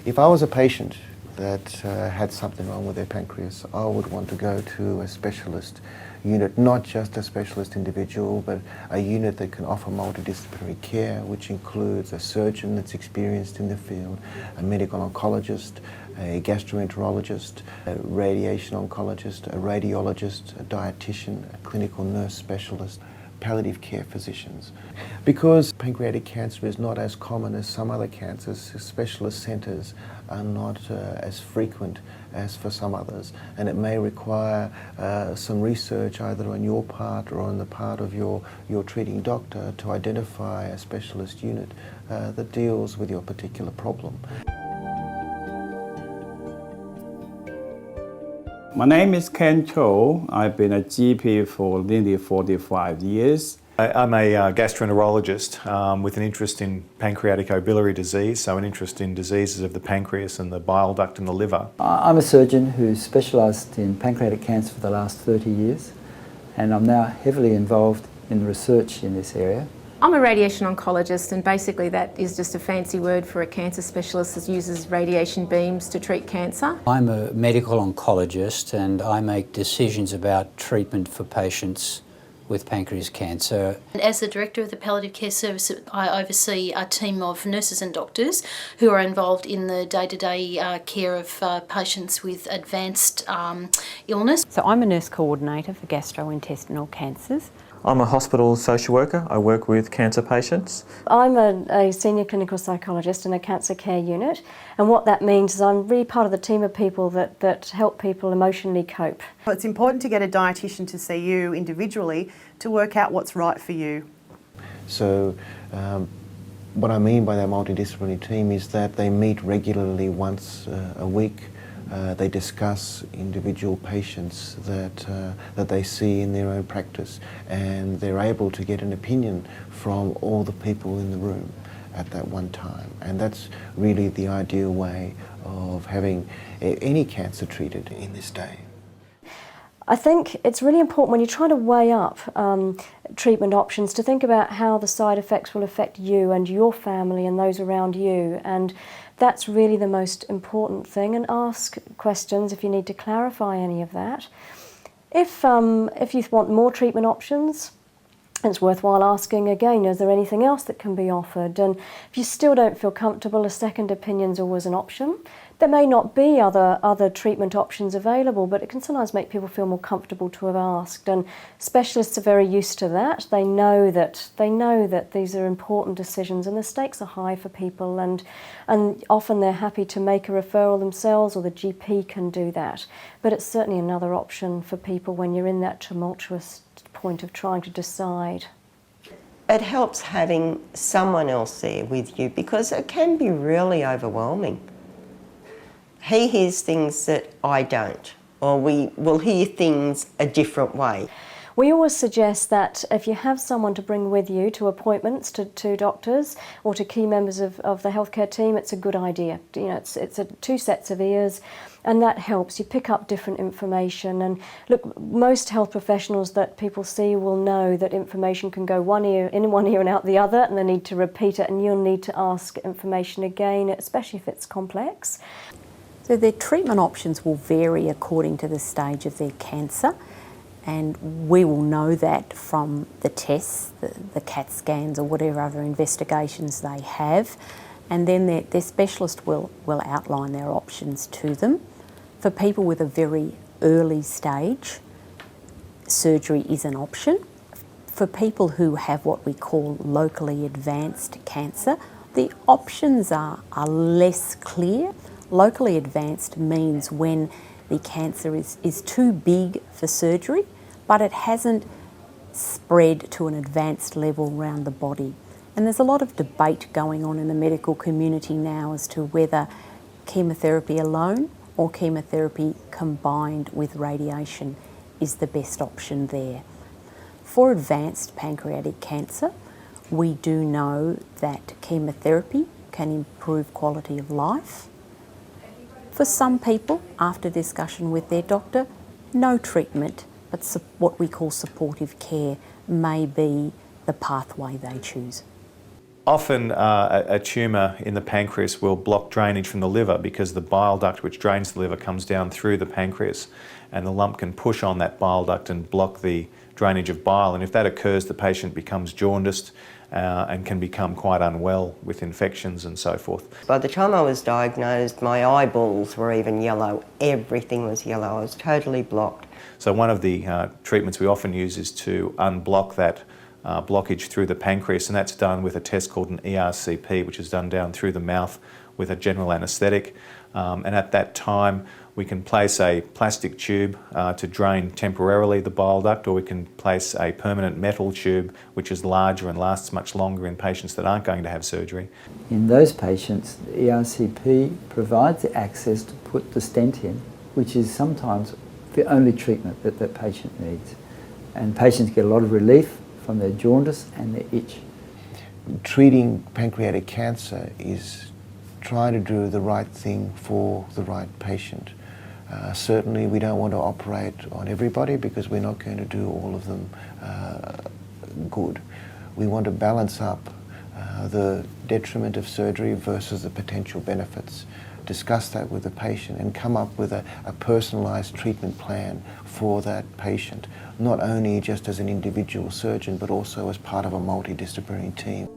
If I was a patient that had something wrong with their pancreas, I would want to go to a specialist unit, not just a specialist individual, but a unit that can offer multidisciplinary care, which includes a surgeon that's experienced in the field, a medical oncologist, a gastroenterologist, a radiation oncologist, a radiologist, a dietitian, a clinical nurse specialist, palliative care physicians. Because pancreatic cancer is not as common as some other cancers, specialist centres are not as frequent as for some others, and it may require some research either on your part or on the part of your treating doctor to identify a specialist unit that deals with your particular problem. My name is Ken Cho. I've been a GP for nearly 45 years. I'm a gastroenterologist with an interest in pancreatic biliary disease, so an interest in diseases of the pancreas and the bile duct and the liver. I'm a surgeon who's specialised in pancreatic cancer for the last 30 years, and I'm now heavily involved in research in this area. I'm a radiation oncologist, and basically that is just a fancy word for a cancer specialist that uses radiation beams to treat cancer. I'm a medical oncologist and I make decisions about treatment for patients with pancreas cancer. As the Director of the Palliative Care Service, I oversee a team of nurses and doctors who are involved in the day-to-day care of patients with advanced illness. So I'm a nurse coordinator for gastrointestinal cancers. I'm a hospital social worker. I work with cancer patients. I'm a senior clinical psychologist in a cancer care unit, and what that means is I'm really part of the team of people that help people emotionally cope. It's important to get a dietitian to see you individually to work out what's right for you. So what I mean by that multidisciplinary team is that they meet regularly once a week. They discuss individual patients that they see in their own practice, and they're able to get an opinion from all the people in the room at that one time. And that's really the ideal way of having any cancer treated in this day. I think it's really important when you're trying to weigh up treatment options to think about how the side effects will affect you and your family and those around you, and that's really the most important thing, and ask questions if you need to clarify any of that. If you want more treatment options, it's worthwhile asking again, is there anything else that can be offered? And if you still don't feel comfortable, a second opinion's always an option. There may not be other treatment options available, but it can sometimes make people feel more comfortable to have asked. And specialists are very used to that. They know that these are important decisions, and the stakes are high for people. And often they're happy to make a referral themselves, or the GP can do that. But it's certainly another option for people when you're in that tumultuous point of trying to decide. It helps having someone else there with you, because it can be really overwhelming. He hears things that I don't, or we will hear things a different way. We always suggest that if you have someone to bring with you to appointments, to doctors or to key members of the healthcare team, it's a good idea. You know, it's two sets of ears, and that helps. You pick up different information, and look, most health professionals that people see will know that information can go in one ear and out the other, and they need to repeat it, and you'll need to ask information again, especially if it's complex. So their treatment options will vary according to the stage of their cancer, and we will know that from the tests, the CAT scans or whatever other investigations they have, and then their specialist will outline their options to them. For people with a very early stage, surgery is an option. For people who have what we call locally advanced cancer, the options are less clear. Locally advanced means when the cancer is too big for surgery, but it hasn't spread to an advanced level around the body. And there's a lot of debate going on in the medical community now as to whether chemotherapy alone or chemotherapy combined with radiation is the best option there. For advanced pancreatic cancer, we do know that chemotherapy can improve quality of life. For some people, after discussion with their doctor, no treatment, but what we call supportive care may be the pathway they choose. Often a tumour in the pancreas will block drainage from the liver because the bile duct which drains the liver comes down through the pancreas, and the lump can push on that bile duct and block the drainage of bile, and if that occurs the patient becomes jaundiced and can become quite unwell with infections and so forth. By the time I was diagnosed, my eyeballs were even yellow. Everything was yellow. I was totally blocked. So one of the treatments we often use is to unblock that blockage through the pancreas, and that's done with a test called an ERCP, which is done down through the mouth with a general anaesthetic. And at that time we can place a plastic tube to drain temporarily the bile duct, or we can place a permanent metal tube which is larger and lasts much longer in patients that aren't going to have surgery. In those patients, the ERCP provides the access to put the stent in, which is sometimes the only treatment that that patient needs. And patients get a lot of relief from their jaundice and their itch. Treating pancreatic cancer is trying to do the right thing for the right patient. Certainly we don't want to operate on everybody because we're not going to do all of them good. We want to balance up the detriment of surgery versus the potential benefits. Discuss that with the patient and come up with a personalised treatment plan for that patient, not only just as an individual surgeon but also as part of a multidisciplinary team.